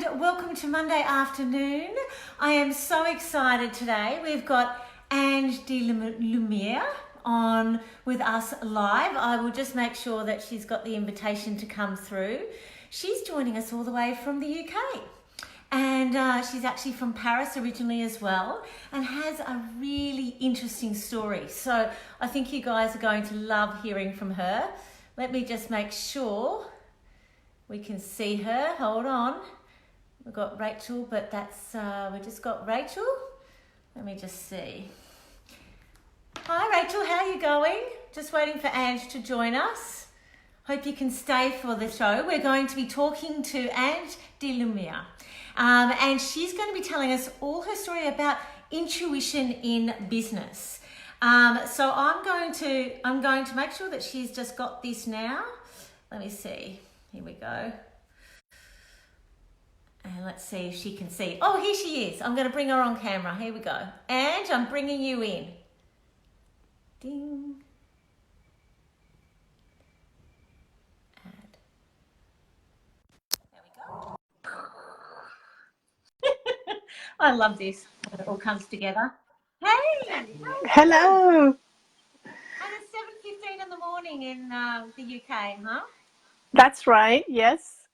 and welcome to Monday afternoon. I am so excited today. We've got Ange de Lumiere on with us live. I will just make sure that she's got the invitation to come through. She's joining us all the way from the UK. And she's actually from Paris originally as well, and has a really interesting story. So I think you guys are going to love hearing from her. Let me just make sure we can see her. Hold on. We've got Rachel, but that's, we just got Rachel. Let me just see. Hi Rachel, how are you going? Just waiting for Ange to join us. Hope you can stay for the show. We're going to be talking to Ange de Lumiere. And she's going to be telling us all her story about intuition in business. So I'm going to make sure that she's just got this now. Let me see. Here we go. And let's see if she can see. Oh, here she is. I'm going to bring her on camera. Here we go. Ange, I'm bringing you in. Ding. Add. There we go. I love this when it all comes together. Hey! Hello! And it's 7:15 in the morning in the UK, huh? That's right, yes.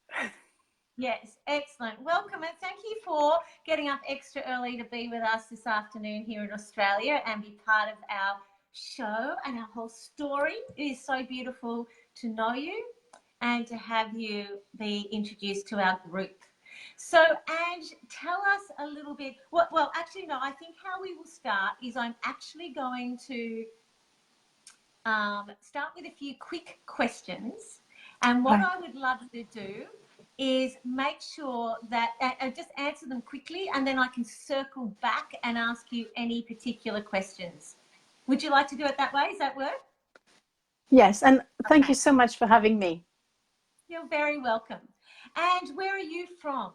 Yes, excellent. Welcome and thank you for getting up extra early to be with us this afternoon here in Australia and be part of our show and our whole story. It is so beautiful to know you and to have you be introduced to our group. So, Ange, tell us a little bit. Well, actually, no, I think how we will start is I'm actually going to start with a few quick questions. And what I would love to do is make sure that I just answer them quickly, and then I can circle back and ask you any particular questions. Would you like to do it that way? Does that work? Yes, and thank you so much for having me. You're very welcome. And where are you from?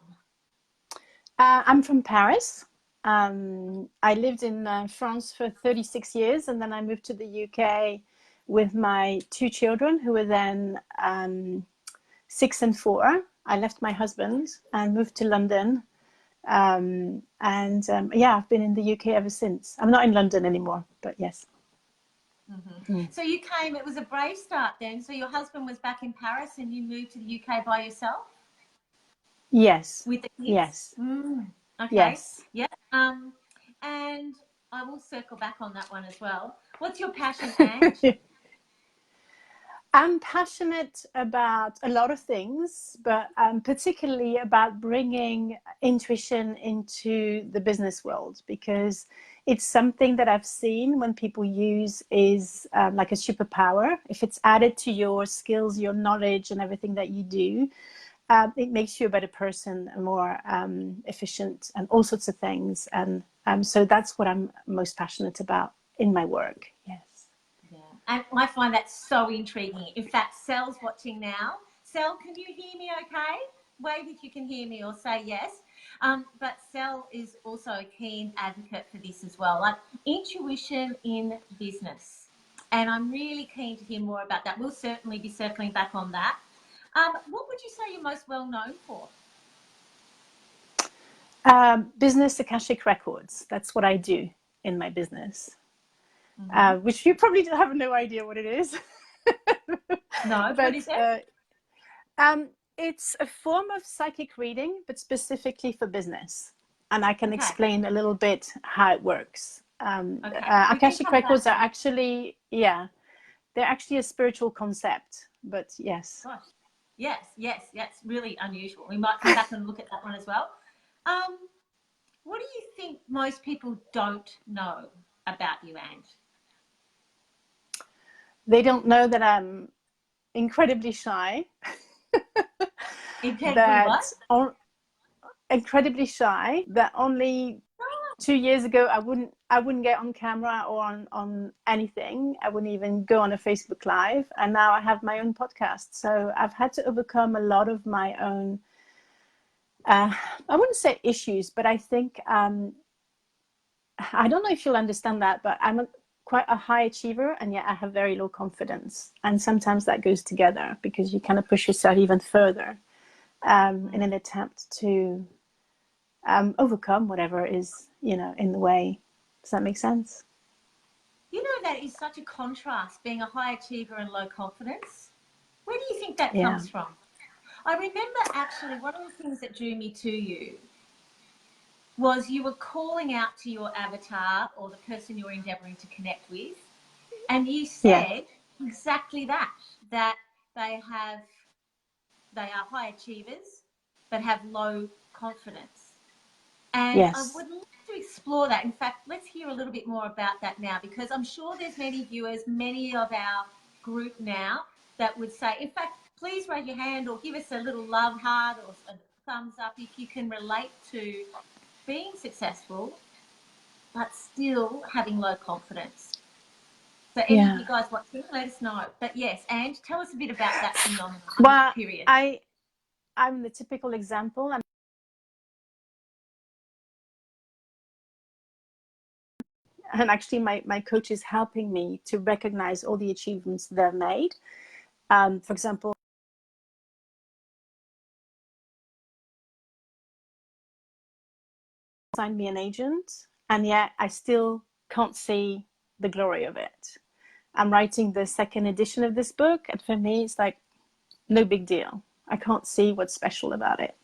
I'm from Paris. I lived in France for 36 years, and then I moved to the UK with my two children, who were then 6 and 4. I left my husband and moved to London. Yeah, I've been in the UK ever since. I'm not in London anymore, but yes. Mm-hmm. So you came, it was a brave start then. So your husband was back in Paris and you moved to the UK by yourself? Yes. With the kids? Yes. Okay. Yes. Yeah. And I will circle back on that one as well. What's your passion, Ange? I'm passionate about a lot of things, but particularly about bringing intuition into the business world, because it's something that I've seen when people use is like a superpower. If it's added to your skills, your knowledge and everything that you do, it makes you a better person, more efficient and all sorts of things. And so that's what I'm most passionate about in my work. Yes. And I find that so intriguing. In fact, Sel's watching now. Sel, can you hear me okay? Wave if you can hear me or say yes. But Sel is also a keen advocate for this as well, like intuition in business. And I'm really keen to hear more about that. We'll certainly be circling back on that. What would you say you're most well known for? Business Akashic Records. That's what I do in my business. Which you probably have no idea what it is. No, but what is it? It's a form of psychic reading, but specifically for business. And I can explain a little bit how it works. Akashic Records are actually, they're actually a spiritual concept, but yes. Gosh. Yes, that's really unusual. We might come back and look at that one as well. What do you think most people don't know about you, Ange? They don't know that I'm incredibly shy. Incredibly shy. That only 2 years ago I wouldn't get on camera or on anything. I wouldn't even go on a Facebook Live. And now I have my own podcast. So I've had to overcome a lot of my own. I wouldn't say issues, but I think I don't know if you'll understand that, but I'm quite a high achiever, and yet I have very low confidence, and sometimes that goes together because you kind of push yourself even further. in an attempt to overcome whatever is, in the way. Does that make sense? You know, that is such a contrast, being a high achiever and low confidence. Where do you think that Yeah. comes from? I remember actually one of the things that drew me to you was you were calling out to your avatar or the person you're endeavouring to connect with, and you Yeah. said exactly that, that they are high achievers but have low confidence. And I Yes. would love to explore that. In fact, let's hear a little bit more about that now, because I'm sure there's many viewers, many of our group now, that would say, in fact, please raise your hand or give us a little love heart or a thumbs up if you can relate to being successful but still having low confidence. So any of Yeah. you guys watching, let us know. But yes, and tell us a bit about that phenomenon. Well, Period. I'm the typical example. And actually my coach is helping me to recognize all the achievements they've made. For example, signed me an agent, and yet I still can't see the glory of it. I'm writing the second edition of this book, and for me it's like no big deal. I can't see what's special about it.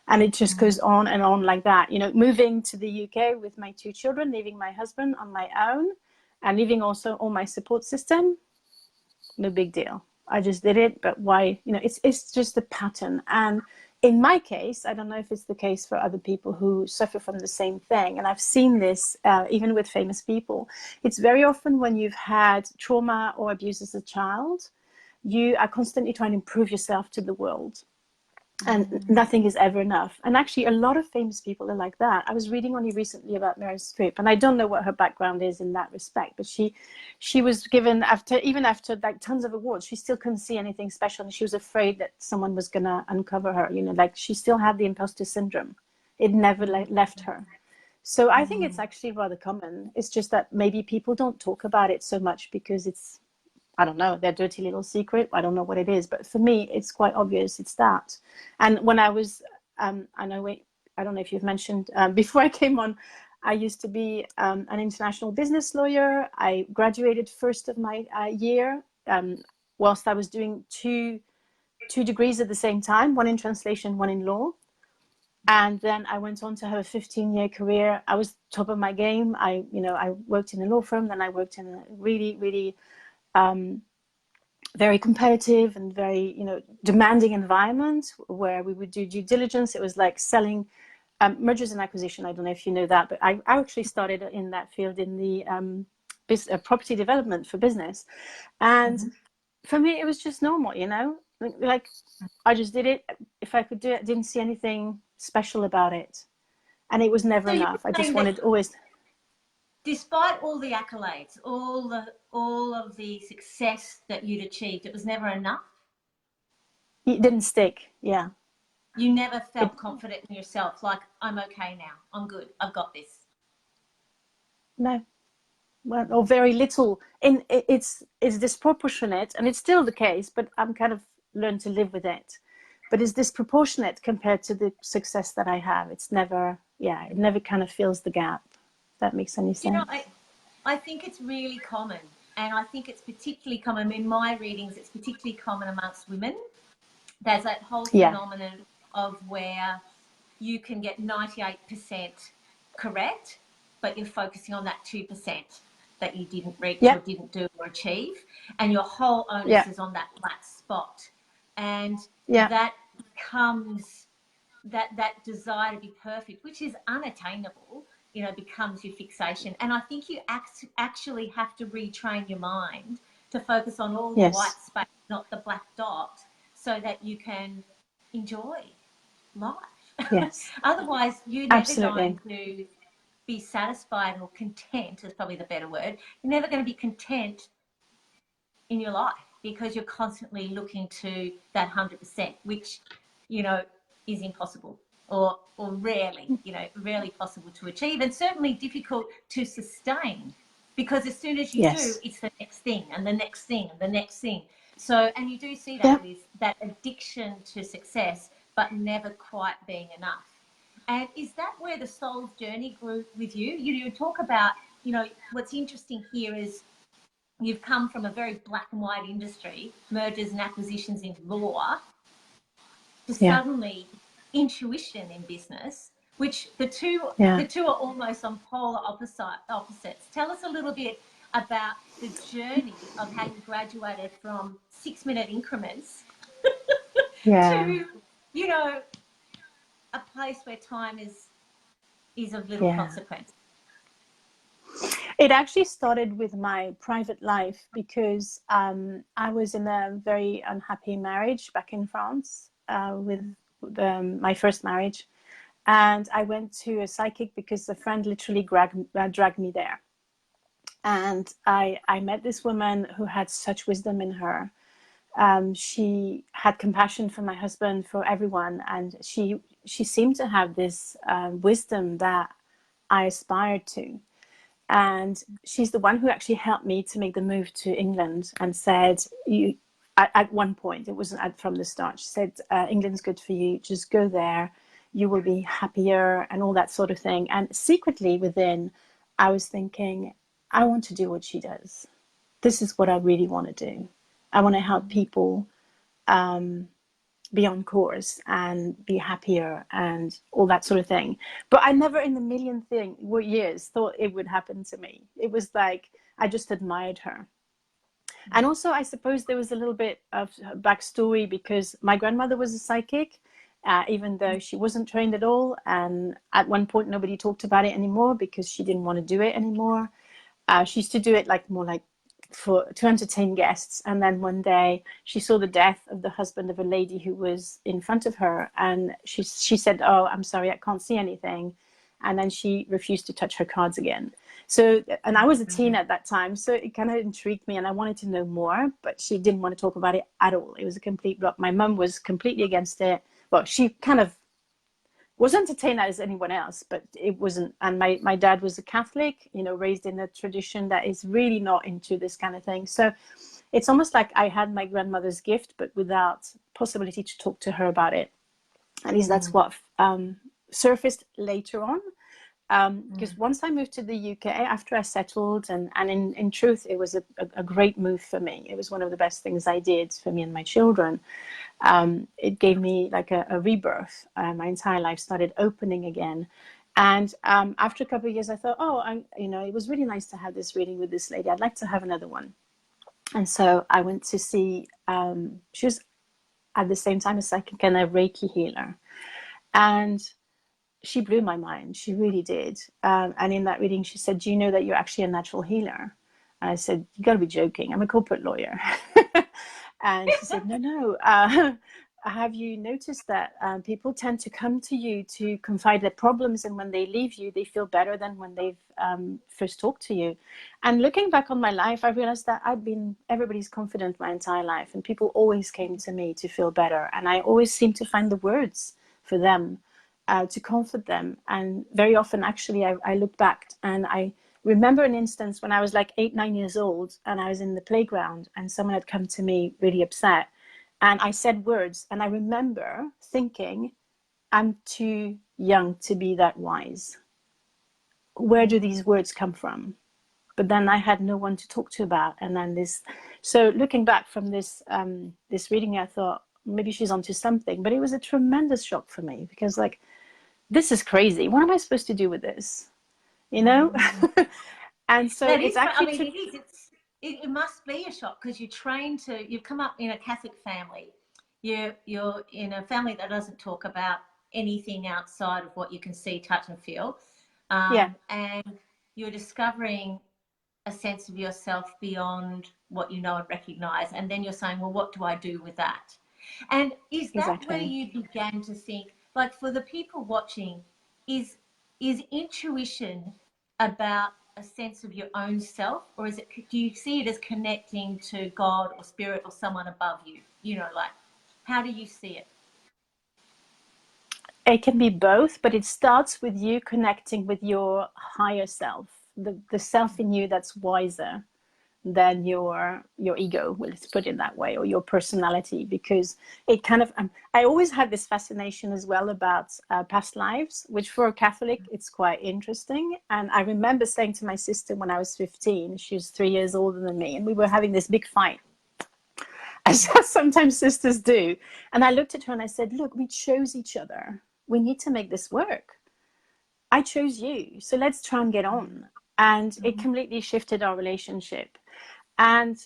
And it just goes on and on like that. Moving to the UK with my 2 children, leaving my husband on my own, and leaving also all my support system, no big deal. I just did it, but why? It's just a pattern. And in my case, I don't know if it's the case for other people who suffer from the same thing. And I've seen this even with famous people. It's very often when you've had trauma or abuse as a child, you are constantly trying to improve yourself to the world. And nothing is ever enough. And actually, a lot of famous people are like that. I was reading only recently about Meryl Streep, and I don't know what her background is in that respect, but she was given, even after like tons of awards, she still couldn't see anything special, and she was afraid that someone was going to uncover her. Like she still had the imposter syndrome. It never left her. So I think it's actually rather common. It's just that maybe people don't talk about it so much because it's, I don't know, their dirty little secret. I don't know what it is, but for me, it's quite obvious. It's that. And when I was, I don't know if you've mentioned, before I came on, I used to be an international business lawyer. I graduated first of my year whilst I was doing two degrees at the same time, one in translation, one in law. And then I went on to have a 15-year career. I was top of my game. I worked in a law firm. Then I worked in a really, really very competitive and very demanding environment where we would do due diligence. It was like selling mergers and acquisition. I don't know if you know that, but I actually started in that field in the property development for business. And for me, it was just normal, like I just did it. If I could do it, I didn't see anything special about it. And it was never So you enough. were I just saying that wanted always. despite all the accolades, all of the success that you'd achieved, it was never enough. It didn't stick. Yeah. You never It, felt confident in yourself, like, I'm okay now, I'm good, I've got this. no. Well, or very little. It's disproportionate, and it's still the case, but I'm kind of learned to live with it. But it's disproportionate compared to the success that I have. It's never, it never kind of fills the gap. If that makes any You know, sense. I think it's really common, and I think it's particularly common in my readings. It's particularly common amongst women. There's that whole Yeah. phenomenon of where you can get 98% correct, but you're focusing on that 2% that you didn't reach or Yep. didn't do or achieve, and your whole onus Yeah. is on that flat spot. And Yeah. that becomes that desire to be perfect, which is unattainable, becomes your fixation. And I think you actually have to retrain your mind to focus on all the white Yes. space, not the black dot, so that you can enjoy life. Yes. Otherwise, you're never going Absolutely. to be satisfied or content, is probably the better word. You're never going to be content in your life because you're constantly looking to that 100%, which, is impossible or rarely, rarely possible to achieve, and certainly difficult to sustain, because as soon as you do, Yes. it's the next thing and the next thing and the next thing. So, and you do see that Yep. with that addiction to success but never quite being enough. And is that where the soul's journey grew with you? You talk about, what's interesting here is you've come from a very black and white industry, mergers and acquisitions in law, to Yeah. suddenly intuition in business, which the two are almost on polar opposites. Tell us a little bit about the journey of how you graduated from 6-minute increments Yeah. to, a place where time is of little Yeah. consequence. It actually started with my private life because I was in a very unhappy marriage back in France with my first marriage. And I went to a psychic because a friend literally dragged me there. And I met this woman who had such wisdom in her. She had compassion for my husband, for everyone. And she seemed to have this wisdom that I aspired to. And she's the one who actually helped me to make the move to England and said, at one point, it wasn't from the start, she said, England's good for you, just go there, you will be happier and all that sort of thing. And secretly within, I was thinking, I want to do what she does. This is what I really want to do. I want to help people be on course and be happier and all that sort of thing. But I never in a million years thought it would happen to me. It was like I just admired her. And also, I suppose there was a little bit of backstory because my grandmother was a psychic, even though she wasn't trained at all. And at one point, nobody talked about it anymore because she didn't want to do it anymore. She used to do it more like to entertain guests. And then one day she saw the death of the husband of a lady who was in front of her. And she said, oh, I'm sorry, I can't see anything. And then she refused to touch her cards again. So, and I was a teen at that time, so it kind of intrigued me and I wanted to know more, but she didn't want to talk about it at all. It was a complete block. My mum was completely against it. Well, she kind of was entertained as anyone else, but it wasn't. And my dad was a Catholic, raised in a tradition that is really not into this kind of thing. So it's almost like I had my grandmother's gift, but without possibility to talk to her about it. At least that's what surfaced later on. Because once I moved to the UK, after I settled, and in truth, it was a great move for me. It was one of the best things I did for me and my children. It gave me like a rebirth. My entire life started opening again. And after a couple of years, I thought, it was really nice to have this reading with this lady. I'd like to have another one. And so I went to see, she was at the same time a psychic and a Reiki healer. And she blew my mind. She really did. And in that reading, she said, do you know that you're actually a natural healer? And I said, you got to be joking. I'm a corporate lawyer. And she said, no. Have you noticed that people tend to come to you to confide their problems, and when they leave you, they feel better than when they've first talked to you? And looking back on my life, I realized that I've been everybody's confidant my entire life, and people always came to me to feel better. And I always seemed to find the words for them. To comfort them. And very often, actually, I look back and I remember an instance when I was like 8-9 years old and I was in the playground and someone had come to me really upset. And I said words, and I remember thinking, I'm too young to be that wise. Where do these words come from? But then I had no one to talk to about. And then so looking back from this reading, I thought maybe she's onto something. But it was a tremendous shock for me because this is crazy. What am I supposed to do with this? And so that it's is, actually it must be a shock because you've come up in a Catholic family. You're in a family that doesn't talk about anything outside of what you can see, touch and feel. And you're discovering a sense of yourself beyond what you know and recognize. And then you're saying, well, what do I do with that? And is that where you began to think, like for the people watching, is intuition about a sense of your own self, or do you see it as connecting to God or spirit or someone above you? How do you see it? It can be both, but it starts with you connecting with your higher self, the self in you that's wiser than your ego, let's put it that way, or your personality, because it kind of I always had this fascination as well about past lives, which for a Catholic it's quite interesting. And I remember saying to my sister when I was 15, she was 3 years older than me, and we were having this big fight, as sometimes sisters do. And I looked at her and I said, look, we chose each other, we need to make this work. I chose you, so let's try and get on. And it completely shifted our relationship. And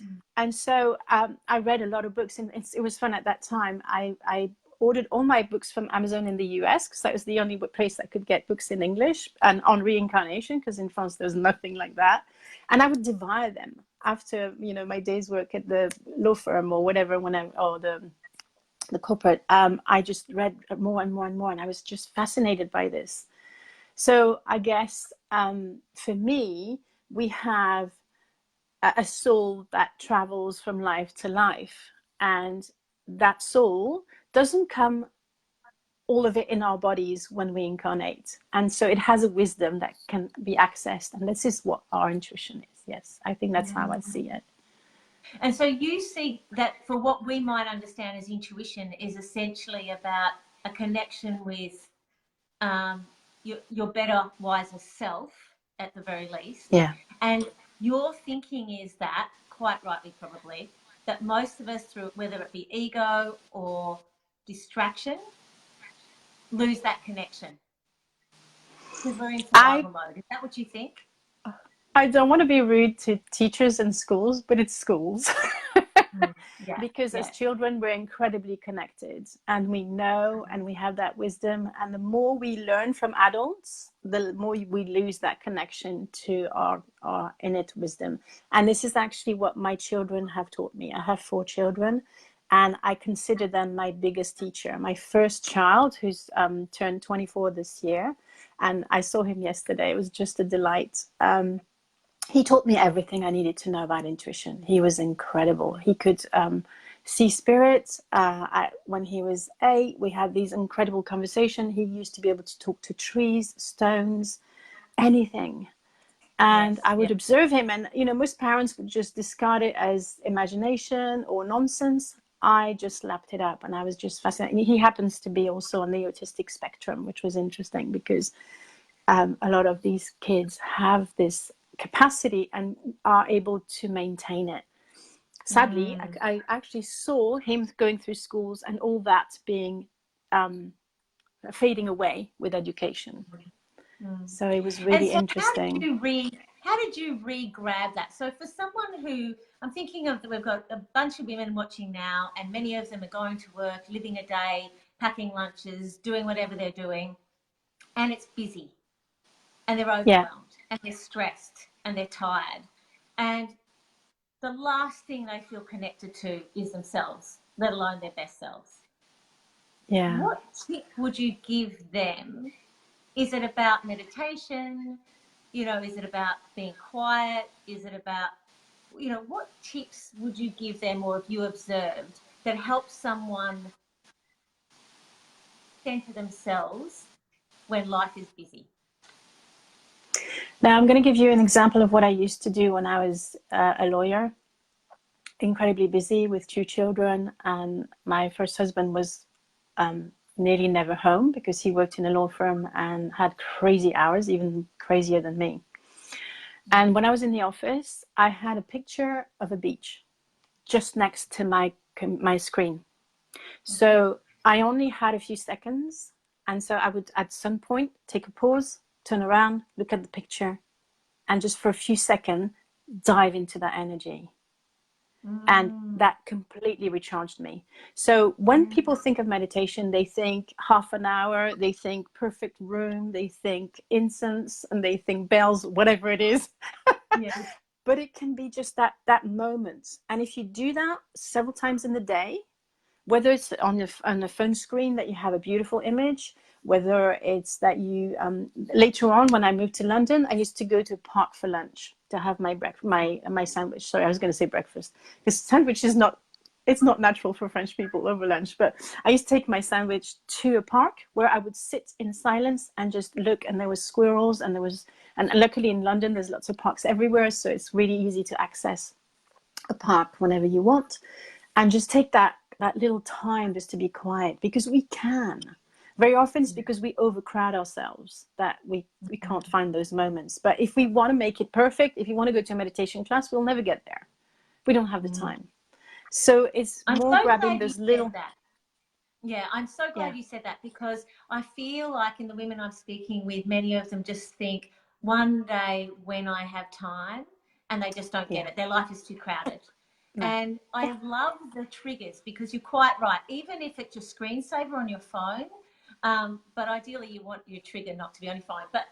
so I read a lot of books, and it was fun at that time. I ordered all my books from Amazon in the US, because that was the only place I could get books in English, and on reincarnation, because in France there's nothing like that. And I would devour them after, you know, my day's work at the law firm or whatever, or the corporate. I just read more and more and more, and I was just fascinated by this. So I guess for me, we have a soul that travels from life to life, and that soul doesn't come all of it in our bodies when we incarnate, and so it has a wisdom that can be accessed, and this is what our intuition is. Yes, I think that's how I see it. And so you see that for what we might understand as intuition is essentially about a connection with your better, wiser self, at the very least. Yeah. And your thinking is that, quite rightly probably, that most of us, through whether it be ego or distraction, lose that connection because we're in survival mode. Is that what you think? I don't want to be rude to teachers and schools, but it's schools. Yeah, because as children, we're incredibly connected, and we know, and we have that wisdom. And the more we learn from adults, the more we lose that connection to our innate wisdom. And this is actually what my children have taught me. I have 4 children, and I consider them my biggest teacher. My first child, who's turned 24 this year, and I saw him yesterday. It was just a delight. He taught me everything I needed to know about intuition. He was incredible. He could see spirits. When he was 8, we had these incredible conversations. He used to be able to talk to trees, stones, anything. And I would observe him, and you know, most parents would just discard it as imagination or nonsense. I just lapped it up, and I was just fascinated. He happens to be also on the autistic spectrum, which was interesting because a lot of these kids have this capacity and are able to maintain it. Sadly, I actually saw him going through schools and all that being fading away with education. So it was really interesting. How did you re-grab that? So for someone who, I'm thinking of, we've got a bunch of women watching now, and many of them are going to work, living a day, packing lunches, doing whatever they're doing, and it's busy, and they're overwhelmed, and they're stressed, and they're tired, and the last thing they feel connected to is themselves, let alone their best selves. Yeah. What tip would you give them? Is it about meditation? You know, is it about being quiet? Is it about, you know, what tips would you give them, or have you observed, that helps someone center themselves when life is busy? Now, I'm going to give you an example of what I used to do when I was a lawyer. Incredibly busy with 2 children, and my first husband was nearly never home because he worked in a law firm and had crazy hours, even crazier than me. And when I was in the office, I had a picture of a beach just next to my screen. So I only had a few seconds, and so I would at some point take a pause, turn around, look at the picture, and just for a few seconds dive into that energy. And that completely recharged me. So when people think of meditation, they think half an hour, they think perfect room, they think incense, and they think bells, whatever it is. But it can be just that moment. And if you do that several times in the day, whether it's on the phone screen that you have a beautiful image, whether it's that you later on, when I moved to London, I used to go to a park for lunch to have my sandwich. Sorry, I was going to say breakfast, because sandwich is not, it's not natural for French people over lunch. But I used to take my sandwich to a park where I would sit in silence and just look, and there was squirrels, and luckily in London there's lots of parks everywhere, so it's really easy to access. a park, whenever you want, and just take that little time just to be quiet, because we can. Very often it's because we overcrowd ourselves that we can't find those moments. But if we want to make it perfect, if you want to go to a meditation class, we'll never get there. We don't have the time. So it's I'm more so grabbing glad you those said little. that. Yeah, I'm so Yeah, glad you said that, because I feel like in the women I'm speaking with, many of them just think one day when I have time, and they just don't yeah, get it. Their life is too crowded. no, And I love the triggers, because you're quite right. Even if it's your screensaver on your phone, but ideally you want your trigger not to be on your phone. But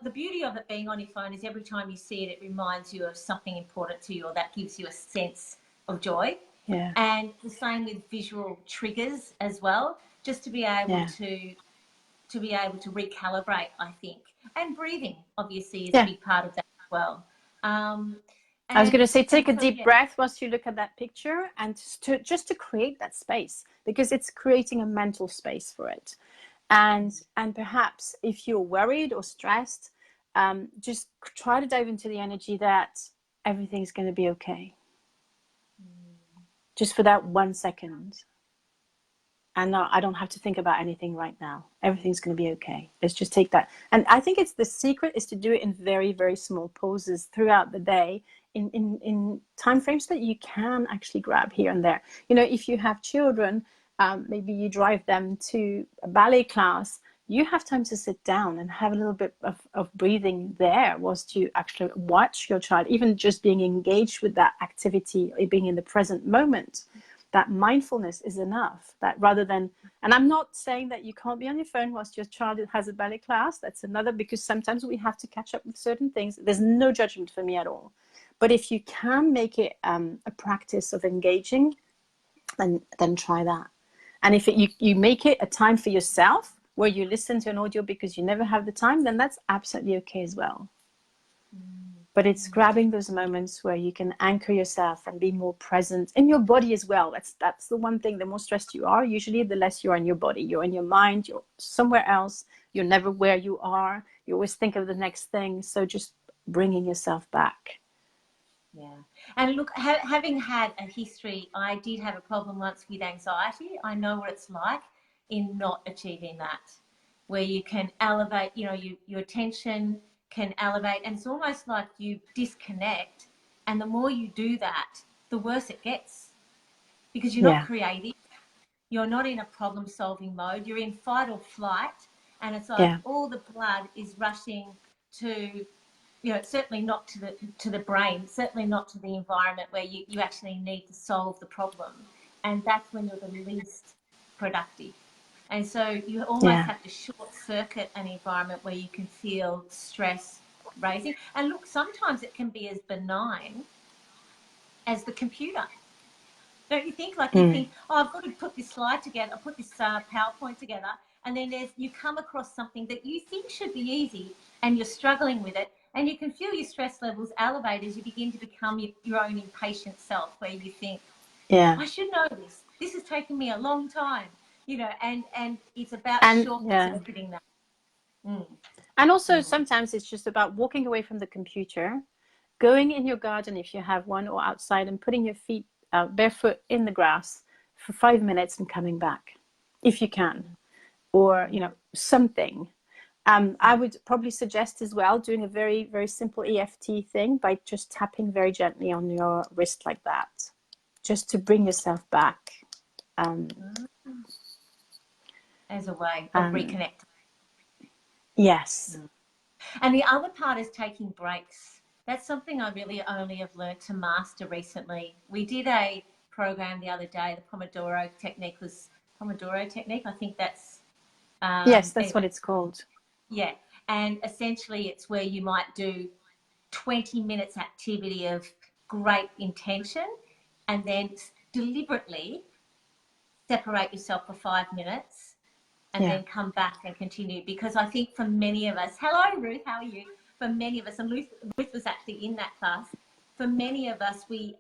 the beauty of it being on your phone is every time you see it, it reminds you of something important to you, or that gives you a sense of joy. yeah, And the same with visual triggers as well, just to be able yeah, to recalibrate, I think. And breathing obviously is a yeah. big part of that as well. Um, I was going to and say, take and a so deep yeah. breath whilst you look at that picture, and just to create that space, because it's creating a mental space for it. And perhaps if you're worried or stressed, just try to dive into the energy that everything's going to be okay, just for that 1 second. And no, I don't have to think about anything right now. Everything's going to be okay. Let's just take that. And I think it's the secret is to do it in very, very small pauses throughout the day, in time frames that you can actually grab here and there. You know, if you have children, maybe you drive them to a ballet class, you have time to sit down and have a little bit of breathing there whilst you actually watch your child, even just being engaged with that activity, being in the present moment. That mindfulness is enough, that rather than, and I'm not saying that you can't be on your phone whilst your child has a ballet class. That's another, because sometimes we have to catch up with certain things. There's no judgment for me at all. But if you can make it a practice of engaging, then try that. And if you make it a time for yourself where you listen to an audio because you never have the time, then that's absolutely okay as well. But it's grabbing those moments where you can anchor yourself and be more present in your body as well. That's the one thing. The more stressed you are, usually the less you are in your body. You're in your mind, you're somewhere else. You're never where you are. You always think of the next thing. So just bringing yourself back. Yeah. And look, having had a history, I did have a problem once with anxiety. I know what it's like in not achieving that, where you can elevate, your attention can elevate, and it's almost like you disconnect. And the more you do that, the worse it gets, because you're not Yeah, creative. You're not in a problem solving mode. You're in fight or flight. And it's like yeah, all the blood is rushing to, certainly not to the brain, certainly not to the environment where you actually need to solve the problem. And that's when you're the least productive. And so you almost yeah, have to short circuit an environment where you can feel stress raising. And look, sometimes it can be as benign as the computer. Don't you think? Like, you think, oh, I've got to put this slide together, I'll put this PowerPoint together, and then you come across something that you think should be easy, and you're struggling with it, and you can feel your stress levels elevate as you begin to become your own impatient self, where you think, yeah. I should know this. This has taken me a long time, and it's about And short yeah. circuiting that. Mm, And also mm, sometimes it's just about walking away from the computer, going in your garden if you have one, or outside, and putting your feet barefoot in the grass for 5 minutes and coming back, if you can, or something. I would probably suggest as well doing a very, very simple EFT thing by just tapping very gently on your wrist like that, just to bring yourself back. as a way of And reconnecting. yes, And the other part is taking breaks. That's something I really only have learned to master recently. We did a program the other day. The Pomodoro technique was Pomodoro technique. I think that's yes, that's what anyway. it's called. Yeah, and essentially it's where you might do 20 minutes activity of great intention, and then deliberately separate yourself for 5 minutes and Yeah, then come back and continue. Because I think for many of us, hello Ruth, how are you? For many of us, and Ruth was actually in that class. For many of us, we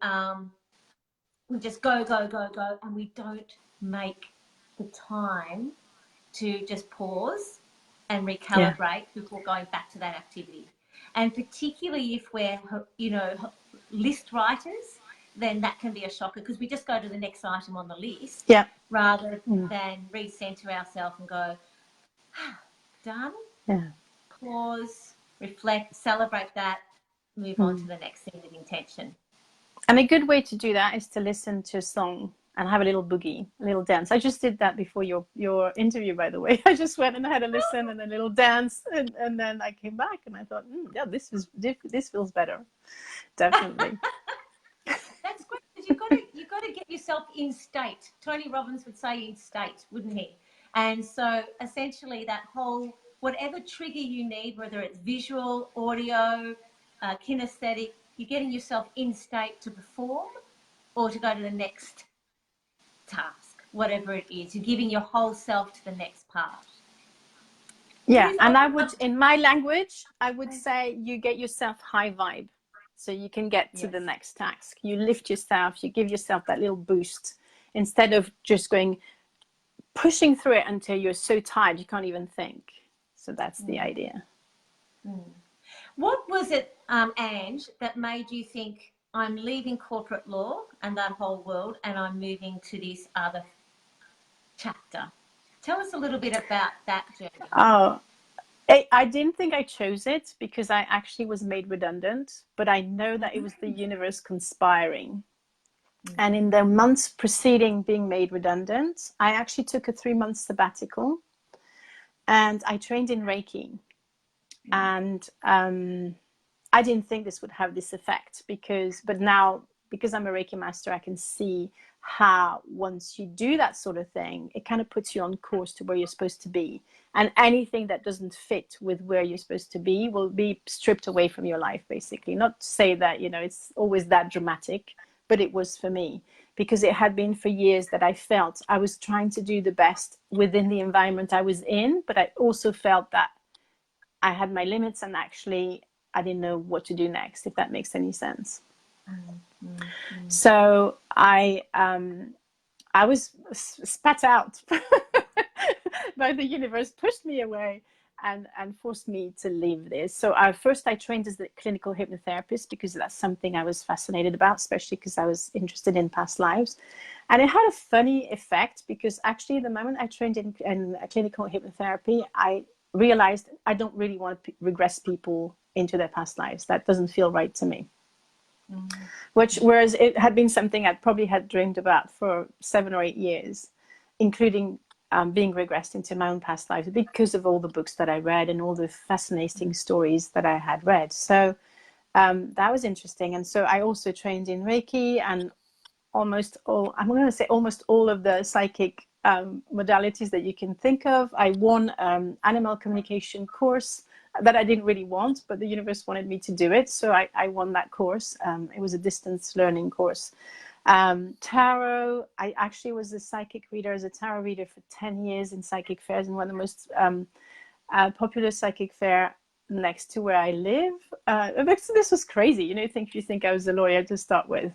just go, go, go, go, and we don't make the time to just pause and yeah, recalibrate before going back to that activity. And particularly if we're, list writers, then that can be a shocker because we just go to the next item on the list Yeah. rather than recenter ourselves and go, done, Yeah. pause, reflect, celebrate that, move on to the next thing with intention. And a good way to do that is to listen to a song and have a little boogie, a little dance. I just did that before your interview, by the way. I just went and had a listen and a little dance, and then I came back and I thought, yeah, this feels better, definitely. That's great because you've got to get yourself in state. Tony Robbins would say in state, wouldn't he? And so essentially that whole, whatever trigger you need, whether it's visual, audio, kinesthetic, you're getting yourself in state to perform or to go to the next task, whatever it is. You're giving your whole self to the next part. Yeah, and I would, in my language, I would say you get yourself high vibe so you can get to the next task. You lift yourself, you give yourself that little boost instead of just pushing through it until you're so tired you can't even think. So that's the idea. What was it, Ange, that made you think, I'm leaving corporate law and that whole world and I'm moving to this other chapter? Tell us a little bit about that journey. Oh, I didn't think I chose it because I actually was made redundant, but I know that it was the universe conspiring. And in the months preceding being made redundant, I actually took a 3-month sabbatical and I trained in Reiki. And I didn't think this would have this effect but now, because I'm a Reiki master, I can see how once you do that sort of thing, it kind of puts you on course to where you're supposed to be. And anything that doesn't fit with where you're supposed to be will be stripped away from your life, basically. Not to say that, it's always that dramatic, but it was for me, because it had been for years that I felt I was trying to do the best within the environment I was in, but I also felt that I had my limits and actually I didn't know what to do next, if that makes any sense. So I was spat out by the universe, pushed me away and forced me to leave this. So first I trained as a clinical hypnotherapist because that's something I was fascinated about, especially because I was interested in past lives. And it had a funny effect because actually the moment I trained in clinical hypnotherapy, I realized I don't really want to regress people into their past lives. That doesn't feel right to me. Whereas it had been something I'd probably had dreamed about for 7 or 8 years, including being regressed into my own past lives because of all the books that I read and all the fascinating stories that I had read. So that was interesting. And so I also trained in Reiki and almost all of the psychic modalities that you can think of. I won animal communication course that I didn't really want, but the universe wanted me to do it. So I won that course. It was a distance learning course. Tarot, I actually was a psychic reader as a tarot reader for 10 years in psychic fairs, and one of the most popular psychic fair next to where I live. This was crazy. If you think I was a lawyer to start with.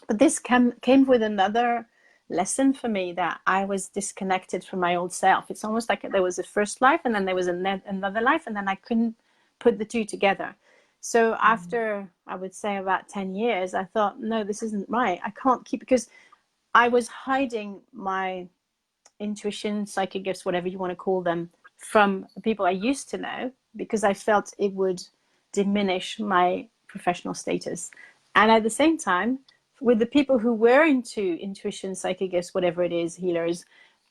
But this came with another lesson for me, that I was disconnected from my old self. It's almost like there was a first life and then there was another life, and then I couldn't put the two together. So after, I would say, about 10 years, I thought, no, this isn't right. I can't keep, because I was hiding my intuition, psychic gifts, whatever you want to call them, from the people I used to know, because I felt it would diminish my professional status. And at the same time, with the people who were into intuition, psychic gifts, whatever it is, healers,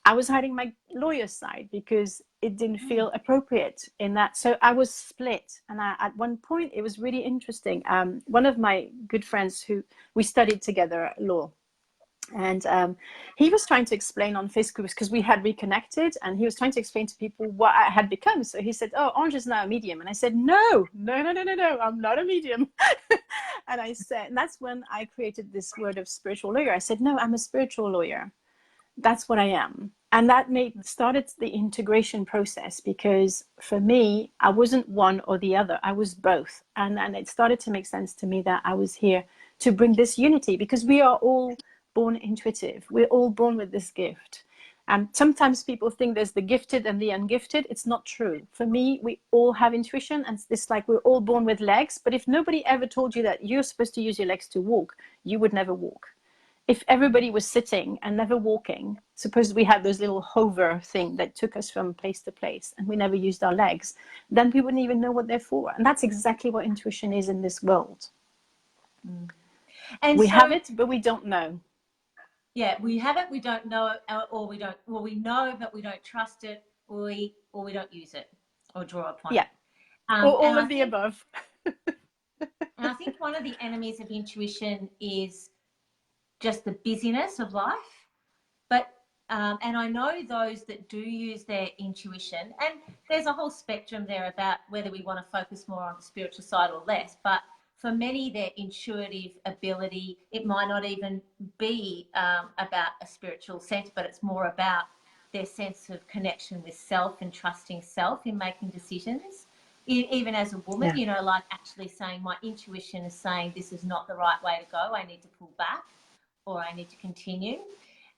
I was hiding my lawyer side because it didn't feel appropriate in that. So I was split. And at one point, it was really interesting. One of my good friends who we studied together law, and he was trying to explain on Facebook, because we had reconnected, and he was trying to explain to people what I had become. So he said, oh, Ange is now a medium. And I said, no, I'm not a medium. And I said, and that's when I created this word of spiritual lawyer. I said, no, I'm a spiritual lawyer. That's what I am. And that started the integration process, because for me, I wasn't one or the other. I was both. And it started to make sense to me that I was here to bring this unity, because we are all born intuitive. We're all born with this gift. And sometimes people think there's the gifted and the ungifted. It's not true. For me, we all have intuition, and it's like we're all born with legs. But if nobody ever told you that you're supposed to use your legs to walk, you would never walk. If everybody was sitting and never walking, suppose we had those little hover thing that took us from place to place and we never used our legs, then we wouldn't even know what they're for. And that's exactly what intuition is in this world. And we so, have it, but we don't know. Yeah, we have it, we don't know it, or we don't, well, we know, but we don't trust it, or we don't use it or draw upon Yeah. it. Or all of the above. And I think one of the enemies of intuition is just the busyness of life. But and I know those that do use their intuition, and there's a whole spectrum there about whether we want to focus more on the spiritual side or less. But for many, their intuitive ability, it might not even be about a spiritual sense, but it's more about their sense of connection with self and trusting self in making decisions. Even as a woman, you know, like actually saying my intuition is saying this is not the right way to go. I need to pull back, or I need to continue.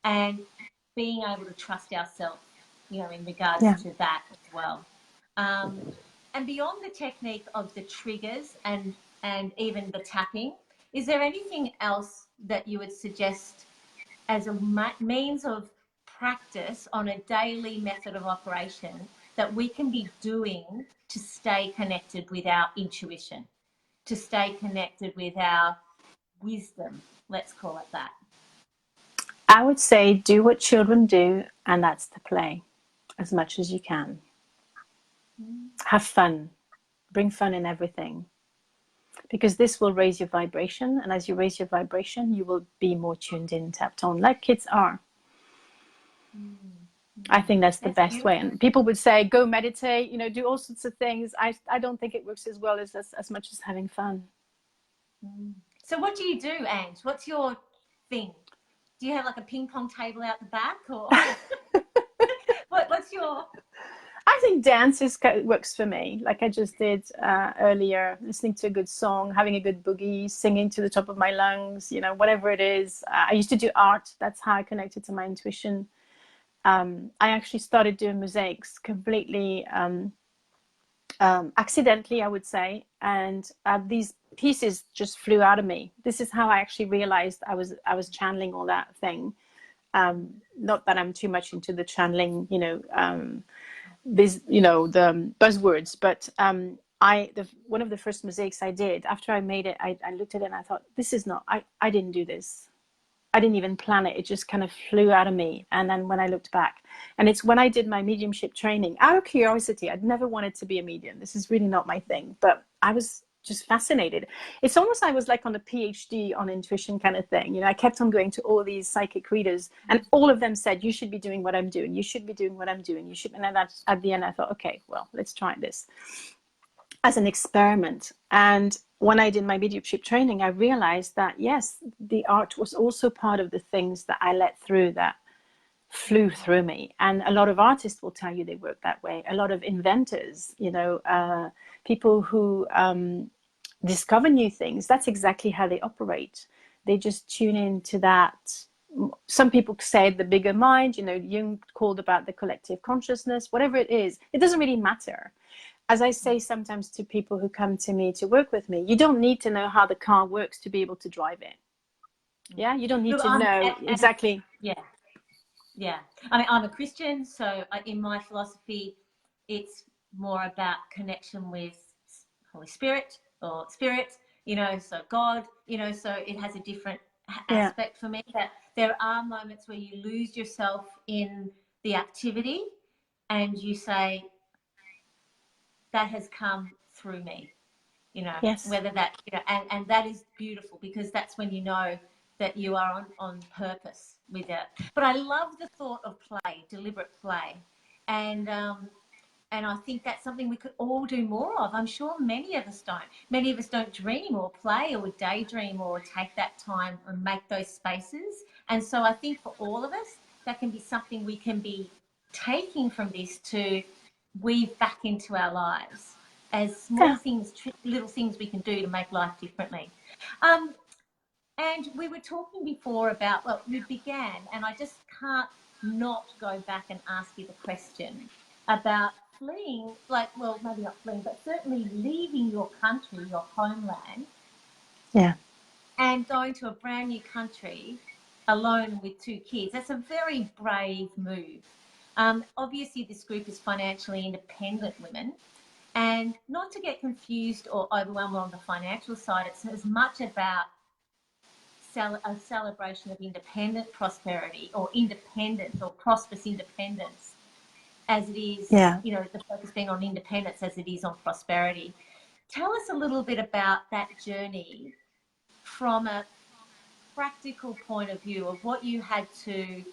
And being able to trust ourselves, you know, in regards to that as well. And beyond the technique of the triggers and even the tapping, is there anything else that you would suggest as a means of practice on a daily method of operation that we can be doing to stay connected with our intuition, to stay connected with our wisdom, let's call it that? I would say do what children do, and that's to play as much as you can. Have fun. Bring fun in everything. Because this will raise your vibration, and as you raise your vibration, you will be more tuned in, tapped on, like kids are. I think that's the best way. And people would say, go meditate, you know, do all sorts of things. I don't think it works as well as much as having fun. So what do you do, Ange? What's your thing? Do you have like a ping pong table out the back, or what's your... I think dance works for me. Like I just did earlier, listening to a good song, having a good boogie, singing to the top of my lungs, you know, whatever it is. I used to do art. That's how I connected to my intuition. I actually started doing mosaics completely accidentally, I would say. And these pieces just flew out of me. This is how I actually realized I was channeling all that thing. Not that I'm too much into the channeling, you know, the buzzwords, but one of the first mosaics I did, after I made it, I looked at it and I thought, this is not, I didn't do this. I didn't even plan it. It just kind of flew out of me. And then when I looked back, and it's when I did my mediumship training, out of curiosity, I'd never wanted to be a medium. This is really not my thing, but I was just fascinated. It's almost, I was like on a PhD on intuition kind of thing. You know, I kept on going to all these psychic readers, and all of them said, you should be doing what I'm doing. You should be doing what I'm doing. You should. And then at the end, I thought, okay, well, let's try this as an experiment. And when I did my mediumship training, I realized that, yes, the art was also part of the things that I let through, that flew through me. And a lot of artists will tell you they work that way. A lot of inventors, you know, people who discover new things, that's exactly how they operate. They just tune into that. Some people say the bigger mind, you know, Jung called about the collective consciousness, whatever it is, it doesn't really matter. As I say sometimes to people who come to me to work with me, you don't need to know how the car works to be able to drive it. Yeah, you don't need to know exactly. Yeah. I mean, I'm a Christian, so in my philosophy, it's more about connection with Holy Spirit or Spirit, you know, so God, you know, so it has a different aspect for me. That there are moments where you lose yourself in the activity and you say, that has come through me, you know, whether that, you know, and that is beautiful, because that's when you know that you are on purpose with it. But I love the thought of play, deliberate play. And I think that's something we could all do more of. I'm sure many of us don't. Many of us don't dream or play or daydream or take that time and make those spaces. And so I think for all of us, that can be something we can be taking from this to weave back into our lives as small things, little things we can do to make life differently. And we were talking before about, well, we began, and I just can't not go back and ask you the question about fleeing, like, well, maybe not fleeing, but certainly leaving your country, your homeland, Yeah. and going to a brand new country alone with 2 kids. That's a very brave move. Obviously, this group is financially independent women. And not to get confused or overwhelmed on the financial side, it's as much about a celebration of independent prosperity or independence or prosperous independence as it is, Yeah. the focus being on independence as it is on prosperity. Tell us a little bit about that journey from a practical point of view of what you had to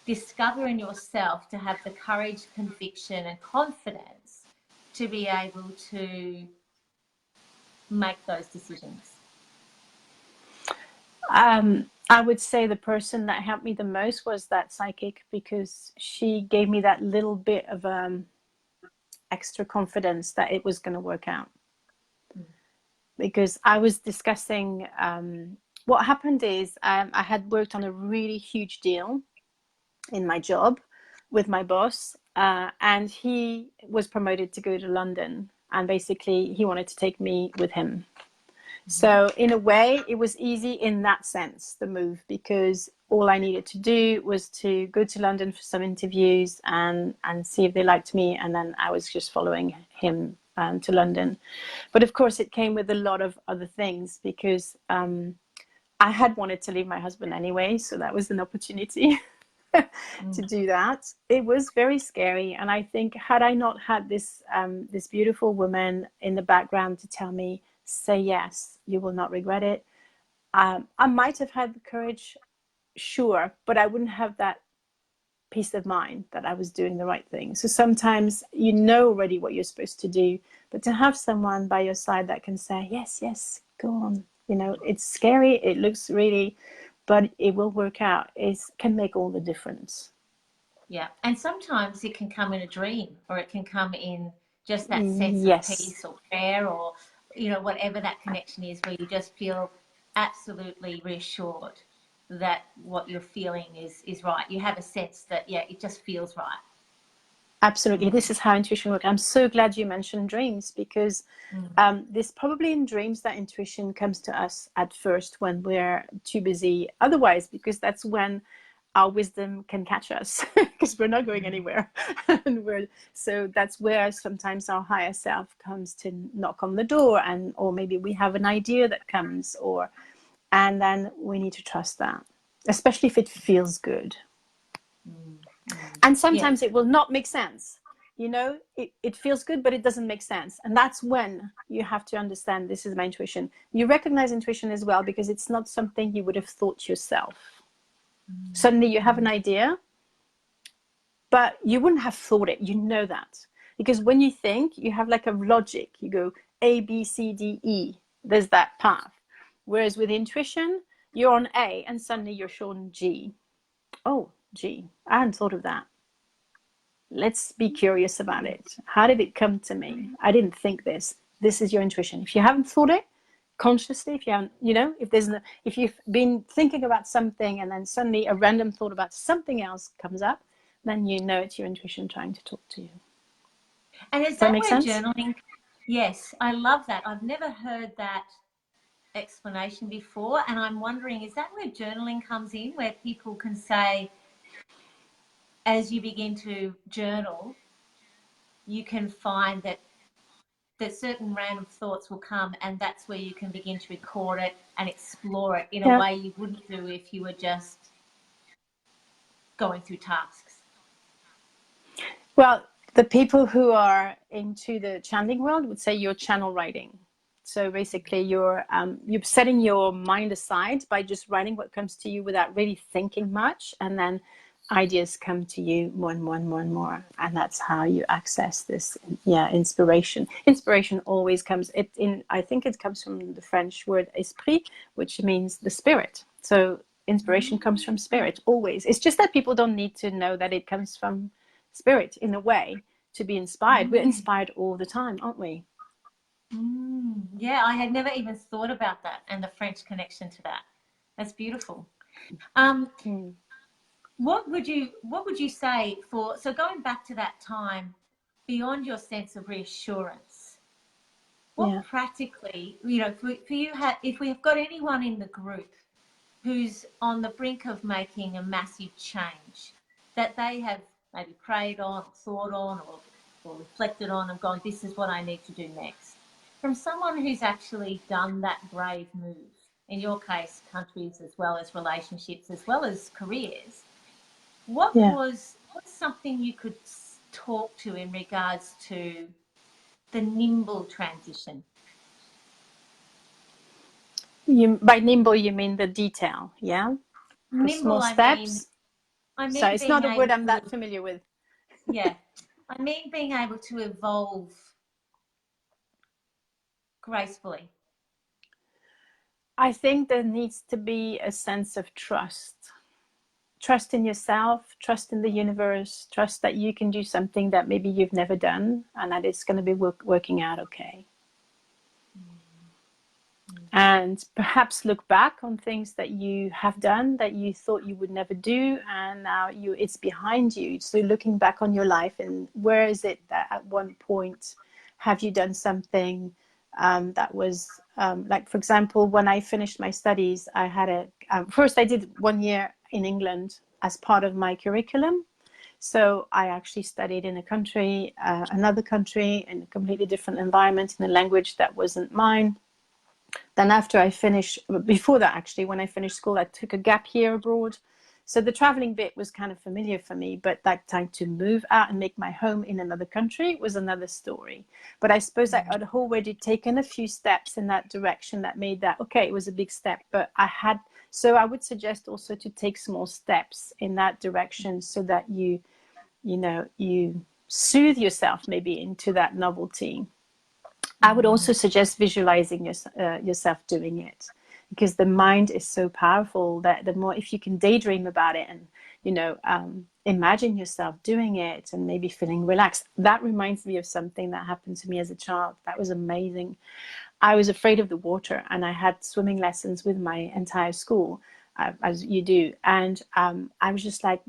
discover in yourself to have the courage, conviction, and confidence to be able to make those decisions. I would say the person that helped me the most was that psychic, because she gave me that little bit of extra confidence that it was going to work out. Because I was discussing, what happened is I had worked on a really huge deal in my job with my boss, and he was promoted to go to London, and basically he wanted to take me with him. So in a way, it was easy in that sense, the move, because all I needed to do was to go to London for some interviews and see if they liked me. And then I was just following him to London. But of course, it came with a lot of other things, because I had wanted to leave my husband anyway. So that was an opportunity to do that. It was very scary. And I think had I not had this, this beautiful woman in the background to tell me, say yes, you will not regret it, I might have had the courage, sure, but I wouldn't have that peace of mind that I was doing the right thing. So sometimes you know already what you're supposed to do, but to have someone by your side that can say, yes, yes, go on. It's scary, it looks really, but it will work out, can make all the difference. Yeah. And sometimes it can come in a dream, or it can come in just that sense of Yes. peace or prayer, or, whatever that connection is, where you just feel absolutely reassured that what you're feeling is right. You have a sense that, yeah, it just feels right. Absolutely. This is how intuition works. I'm so glad you mentioned dreams, because this probably in dreams that intuition comes to us at first when we're too busy otherwise, because that's when our wisdom can catch us, because we're not going anywhere. So that's where sometimes our higher self comes to knock on the door, or maybe we have an idea that comes, and then we need to trust that, especially if it feels good. And sometimes Yes. it will not make sense. It feels good, but it doesn't make sense. And that's when you have to understand, this is my intuition. You recognize intuition as well, because it's not something you would have thought yourself. Suddenly you have an idea, but you wouldn't have thought it. That. Because when you think, you have like a logic. You go A, B, C, D, E. There's that path. Whereas with intuition, you're on A and suddenly you're shown G. Oh, G. I hadn't thought of that. Let's be curious about it. How did it come to me? I didn't think this. This is your intuition. If you haven't thought it consciously, if you haven't, if you've been thinking about something and then suddenly a random thought about something else comes up, then it's your intuition trying to talk to you. And is Does that that make where sense? journaling? Yes, I love that. I've never heard that explanation before, and I'm wondering, is that where journaling comes in, where people can say, as you begin to journal, you can find that certain random thoughts will come, and that's where you can begin to record it and explore it in a Yeah. way you wouldn't do if you were just going through tasks. Well, the people who are into the channeling world would say you're channel writing. So basically, you're setting your mind aside by just writing what comes to you without really thinking much, and then ideas come to you more and more and more and more, and that's how you access this. Inspiration. Inspiration always comes. I think it comes from the French word esprit, which means the spirit. So inspiration comes from spirit always. It's just that people don't need to know that it comes from spirit in a way to be inspired. We're inspired all the time, aren't we? Yeah, I had never even thought about that and the French connection to that. That's beautiful. what would you say for, so going back to that time, beyond your sense of reassurance, what Yeah. practically, for you, if we have got anyone in the group who's on the brink of making a massive change that they have maybe prayed on, or thought on, or reflected on and gone, this is what I need to do next. From someone who's actually done that brave move, in your case, countries as well as relationships, as well as careers, Yeah. what's something you could talk to in regards to the nimble transition? By nimble, you mean the detail, yeah? The small Nimble, steps. I So mean it's being not a word able I'm to, that familiar with. yeah, I mean being able to evolve gracefully. I think there needs to be a sense of trust. Trust in yourself, trust in the universe, trust that you can do something that maybe you've never done and that it's going to be working out okay. And perhaps look back on things that you have done that you thought you would never do, and now it's behind you. So looking back on your life, and where is it that at one point have you done something that was like, for example, when I finished my studies, I had first I did 1 year in England as part of my curriculum. So I actually studied in another country, in a completely different environment, in a language that wasn't mine. Then before that actually, when I finished school, I took a gap year abroad. So the traveling bit was kind of familiar for me, but that time to move out and make my home in another country was another story. But I suppose I had already taken a few steps in that direction that made that, okay, it was a big step, but so I would suggest also to take small steps in that direction so that you soothe yourself maybe into that novelty. I would also suggest visualizing yourself doing it, because the mind is so powerful that the more, if you can daydream about it and, imagine yourself doing it and maybe feeling relaxed. That reminds me of something that happened to me as a child. That was amazing. I was afraid of the water and I had swimming lessons with my entire school, as you do. And I was just like,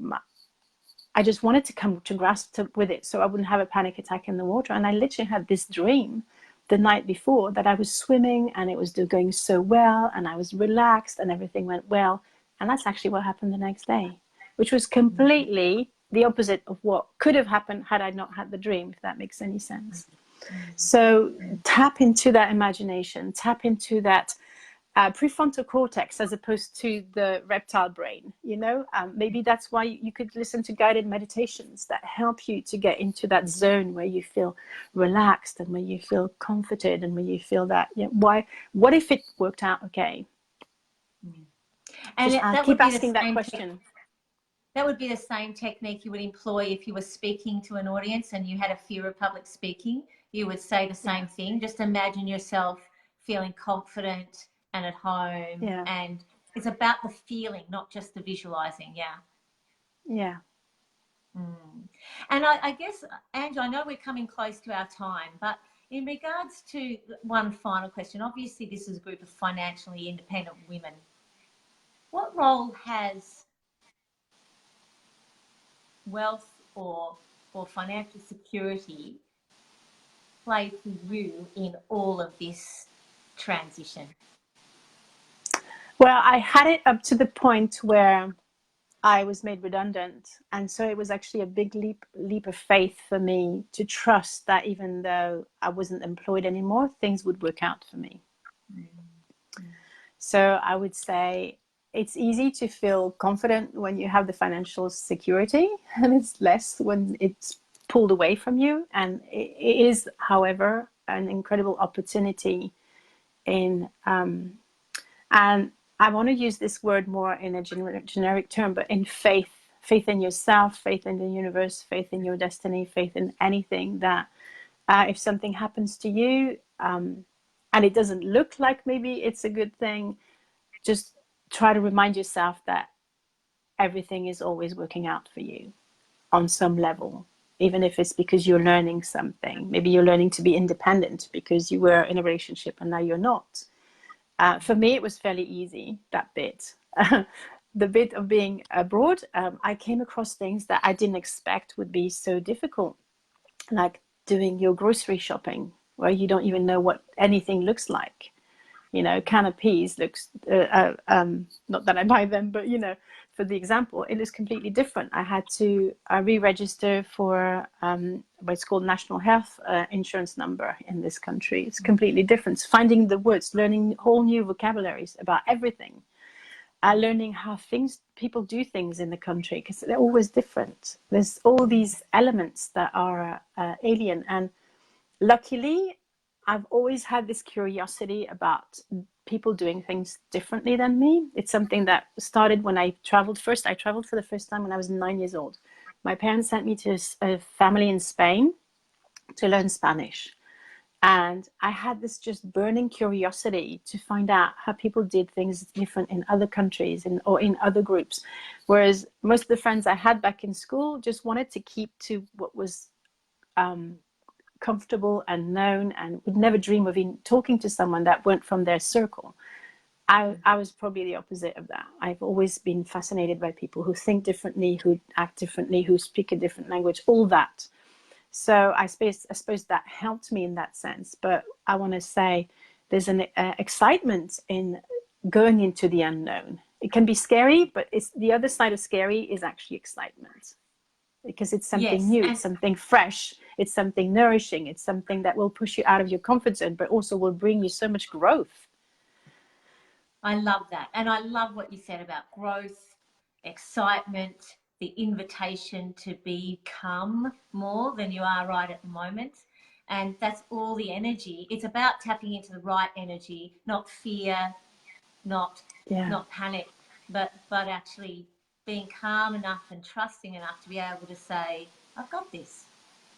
I just wanted to come to grasp with it so I wouldn't have a panic attack in the water. And I literally had this dream the night before that I was swimming and it was going so well and I was relaxed and everything went well. And that's actually what happened the next day, which was completely the opposite of what could have happened had I not had the dream, if that makes any sense. So tap into that imagination, tap into that prefrontal cortex as opposed to the reptile brain. Maybe that's why you could listen to guided meditations that help you to get into that zone where you feel relaxed and where you feel comforted and where you feel that, what if it worked out okay? And Just that would keep be the asking that same question. that would be the same technique you would employ if you were speaking to an audience and you had a fear of public speaking. You would say the same thing. Just imagine yourself feeling confident and at home. Yeah. And it's about the feeling, not just the visualizing. Yeah. Yeah. And I guess, Angela, I know we're coming close to our time, but in regards to one final question, obviously this is a group of financially independent women. What role has wealth or financial security play for you in all of this transition? Well, I had it up to the point where I was made redundant. And so it was actually a big leap of faith for me to trust that even though I wasn't employed anymore, things would work out for me. So I would say it's easy to feel confident when you have the financial security, and it's less when it's pulled away from you. And it is, however, an incredible opportunity and I want to use this word more in a generic term, but in faith in yourself, faith in the universe, faith in your destiny, faith in anything that if something happens to you and it doesn't look like maybe it's a good thing, just try to remind yourself that everything is always working out for you on some level, even if it's because you're learning something. Maybe you're learning to be independent because you were in a relationship and now you're not. For me, it was fairly easy, that bit. the bit of being abroad, I came across things that I didn't expect would be so difficult, like doing your grocery shopping, where you don't even know what anything looks like. You know, can of peas looks, not that I buy them, but, you know, for the example, it looks completely different. I had to re-register for what's called national health insurance number in this country. It's completely different. Finding the words, learning whole new vocabularies about everything, learning how people do things in the country, because they're always different. There's all these elements that are alien, and luckily, I've always had this curiosity about people doing things differently than me. It's something that started when I traveled first. I traveled for the first time when I was 9 years old. My parents sent me to a family in Spain to learn Spanish. And I had this just burning curiosity to find out how people did things different in other countries or in other groups. Whereas most of the friends I had back in school just wanted to keep to what was comfortable and known, and would never dream of even talking to someone that weren't from their circle. I was probably the opposite of that. I've always been fascinated by people who think differently, who act differently, who speak a different language, all that. So I suppose that helped me in that sense. But I want to say there's an excitement in going into the unknown. It can be scary, but it's the other side of scary is actually excitement, because it's something new, it's something fresh, it's something nourishing, it's something that will push you out of your comfort zone, but also will bring you so much growth. I love that. And I love what you said about growth, excitement, the invitation to become more than you are right at the moment. And that's all the energy. It's about tapping into the right energy, not fear, not panic, but actually being calm enough and trusting enough to be able to say, I've got this.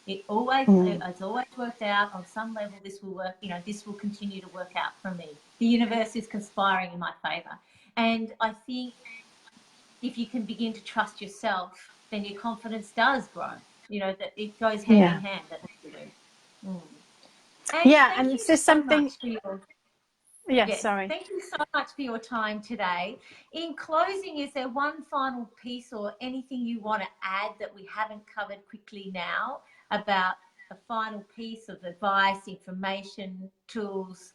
It's always worked out on some level. This will work, you know, this will continue to work out for me. The universe is conspiring in my favor. And I think if you can begin to trust yourself, then your confidence does grow. You know, that it goes hand in hand. That's what you do. And it's just something. Sorry. Thank you so much for your time today. In closing, is there one final piece or anything you want to add that we haven't covered quickly now about a final piece of advice, information, tools?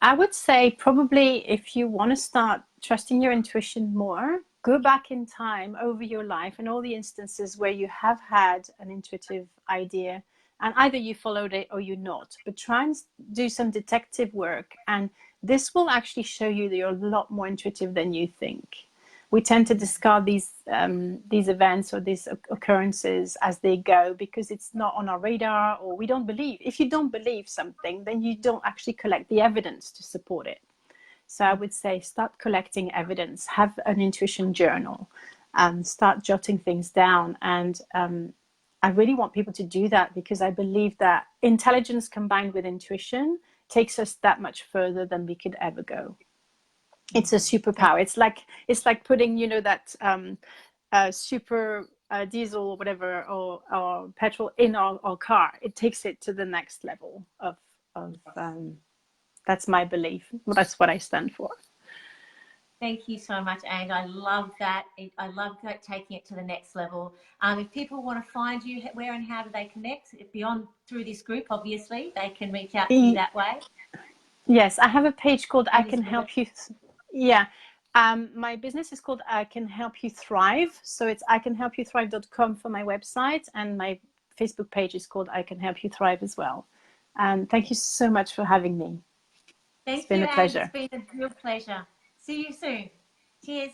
I would say probably if you want to start trusting your intuition more, go back in time over your life and all the instances where you have had an intuitive idea, and either you followed it or you not, but try and do some detective work, and this will actually show you that you're a lot more intuitive than you think. We tend to discard these events or these occurrences as they go because it's not on our radar, or we don't believe. If you don't believe something, then you don't actually collect the evidence to support it. So I would say start collecting evidence, have an intuition journal, start jotting things down. And I really want people to do that, because I believe that intelligence combined with intuition takes us that much further than we could ever go. It's a superpower. It's like putting, you know, that super diesel or whatever, or petrol in our car. It takes it to the next level of that's my belief. That's what I stand for. Thank you so much, and I love that. I love that, taking it to the next level. If people want to find you, where and how do they connect? Beyond through this group, obviously, they can reach out to you that way. Yes, I have a page called I Can Help You. My business is called I Can Help You Thrive. So it's icanhelpyouthrive.com for my website, and my Facebook page is called I Can Help You Thrive as well. Thank you so much for having me. It's been a pleasure. It's been a real pleasure. See you soon. Cheers.